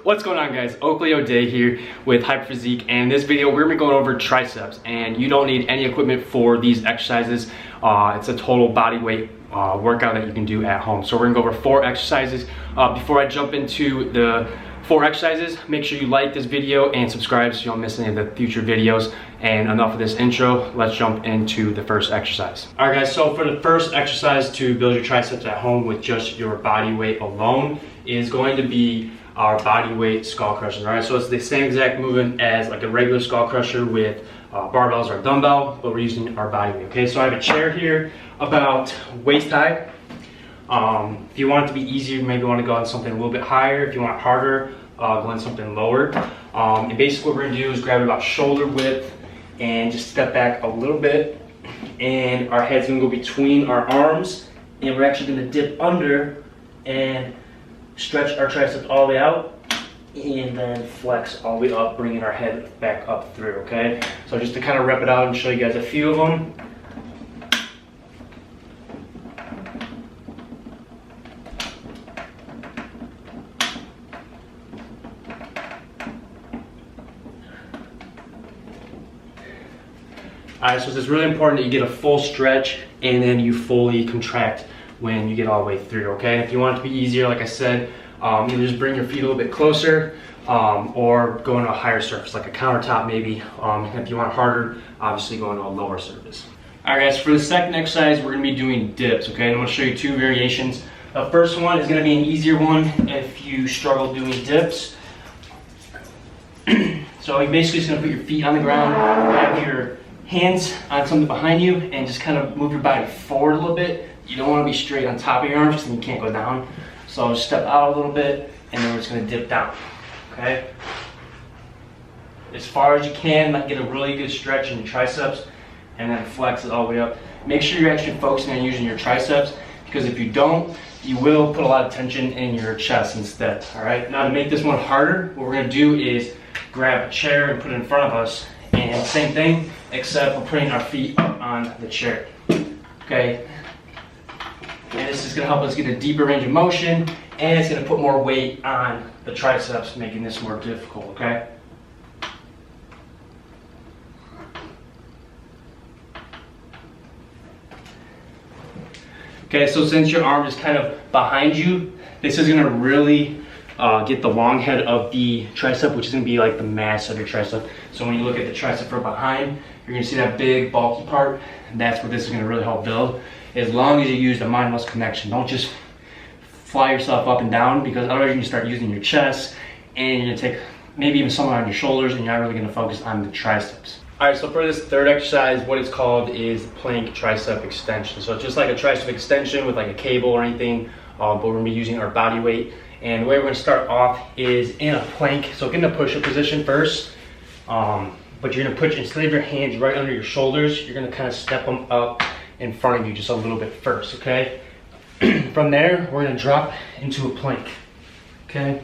What's going on, guys? Oakley O'Day here with HyperpHysique, and in this video we're gonna be going over triceps, and you don't need any equipment for these exercises. It's a total body weight workout that you can do at home. So we're gonna go over 4 exercises. Before I jump into the 4 exercises, make sure you like this video and subscribe so you don't miss any of the future videos. And enough of this intro, let's jump into the first exercise. All right, guys, so for the first exercise to build your triceps at home with just your body weight alone is going to be our body weight skull crushers. All right, so it's the same exact movement as like a regular skull crusher with barbells or a dumbbell, but we're using our body weight. Okay, so I have a chair here about waist high. If you want it to be easier, you maybe want to go on something a little bit higher. If you want it harder, go on something lower. And basically what we're gonna do is grab it about shoulder width and just step back a little bit, and our head's gonna go between our arms, and we're actually gonna dip under and stretch our triceps all the way out, and then flex all the way up, bringing our head back up through. Okay, so just to kind of rep it out and show you guys a few of them. Alright, so it's really important that you get a full stretch and then you fully contract when you get all the way through, okay? If you want it to be easier, like I said, either just bring your feet a little bit closer or go into a higher surface, like a countertop maybe. If you want it harder, obviously go into a lower surface. Alright guys, for the second exercise, we're gonna be doing dips, okay? I'm gonna show you 2 variations. The first one is gonna be an easier one if you struggle doing dips. So you're basically just gonna put your feet on the ground, have your hands on something behind you, and just kind of move your body forward a little bit. You don't want to be straight on top of your arms because then you can't go down. So just step out a little bit, and then we're just going to dip down, okay? As far as you can, get a really good stretch in your triceps, and then flex it all the way up. Make sure you're actually focusing on using your triceps, because if you don't, you will put a lot of tension in your chest instead, all right? Now to make this one harder, what we're going to do is grab a chair and put it in front of us, and same thing, except we're putting our feet up on the chair, okay? And this is gonna help us get a deeper range of motion, and it's gonna put more weight on the triceps, making this more difficult, okay? Okay, so since your arm is kind of behind you, this is gonna really get the long head of the tricep, which is going to be like the mass of your tricep. So when you look at the tricep from behind, you're going to see that big bulky part, and that's what this is going to really help build. As long as you use the mind-muscle connection, don't just fly yourself up and down, because otherwise you're going to start using your chest, and you're going to take maybe even somewhere on your shoulders, and you're not really going to focus on the triceps. Alright, so for this third exercise, what it's called is plank tricep extension. So it's just like a tricep extension with like a cable or anything, but we're going to be using our body weight. And the way we're going to start off is in a plank. So get in a push-up position first, but you're going to put, instead of your hands right under your shoulders, you're going to kind of step them up in front of you just a little bit first, okay? From there, we're going to drop into a plank, okay?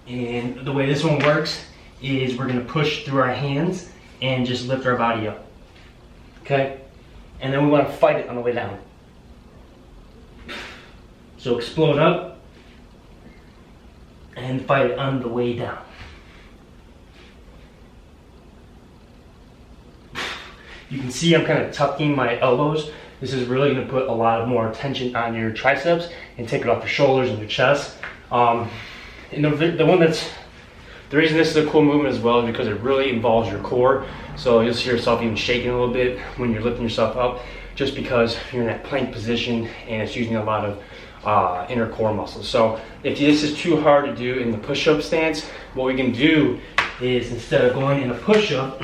And the way this one works is we're going to push through our hands and just lift our body up, okay? And then we want to fight it on the way down. So explode up and fight it on the way down. You can see I'm kind of tucking my elbows. This is really going to put a lot more tension on your triceps and take it off your shoulders and your chest. And the reason this is a cool movement as well is because it really involves your core. So you'll see yourself even shaking a little bit when you're lifting yourself up, just because you're in that plank position and it's using a lot of inner core muscles. So if this is too hard to do in the push-up stance, what we can do is, instead of going in a push-up,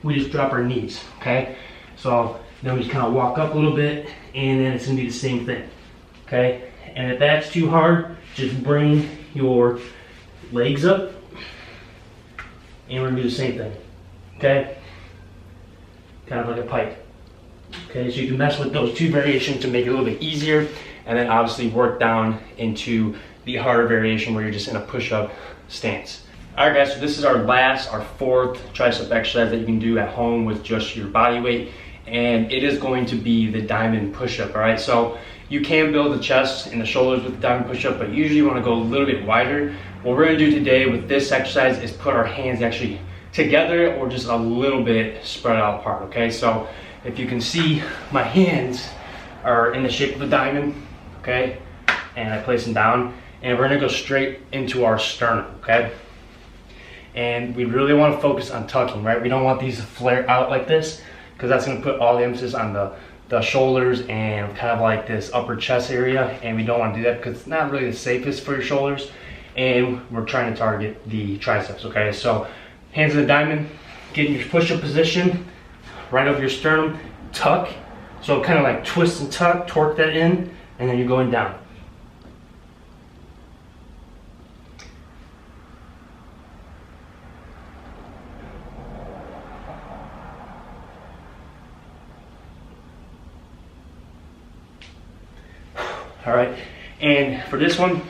we just drop our knees, okay? So then we just kind of walk up a little bit, and then it's gonna be the same thing, okay? And if that's too hard, just bring your legs up, and we're gonna do the same thing, okay? Kind of like a pike. Okay, so you can mess with those 2 variations to make it a little bit easier, and then obviously work down into the harder variation where you're just in a push-up stance. Alright guys, so this is our 4th tricep exercise that you can do at home with just your body weight, and it is going to be the diamond push-up. Alright, so you can build the chest and the shoulders with the diamond push-up, but usually you want to go a little bit wider What we're gonna do today with this exercise is put our hands actually together or just a little bit spread out apart, okay? So if you can see, my hands are in the shape of a diamond, okay? And I place them down, and we're gonna go straight into our sternum, okay? And we really wanna focus on tucking, right? We don't want these to flare out like this, because that's gonna put all the emphasis on the shoulders and kind of like this upper chest area, and we don't wanna do that because it's not really the safest for your shoulders, and we're trying to target the triceps, okay? So hands in a diamond, get in your push-up position, right over your sternum, tuck. So kind of like twist and tuck, torque that in, and then you're going down. All right, and for this one,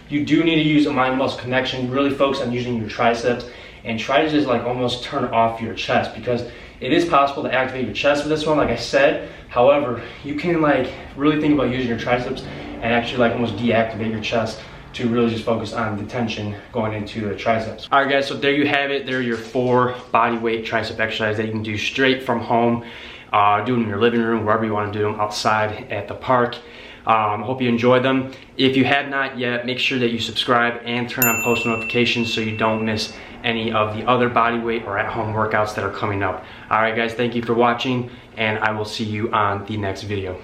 you do need to use a mind-muscle connection. Really focus on using your triceps and try to just like almost turn off your chest, because it is possible to activate your chest with this one, like I said. However, you can like really think about using your triceps and actually like almost deactivate your chest to really just focus on the tension going into the triceps. All right guys, so there you have it. There are your 4 body weight tricep exercises that you can do straight from home. Do them in your living room, wherever you want to do them, outside, at the park. Hope you enjoyed them. If you have not yet, make sure that you subscribe and turn on post notifications so you don't miss any of the other body weight or at home workouts that are coming up. All right guys, thank you for watching, and I will see you on the next video.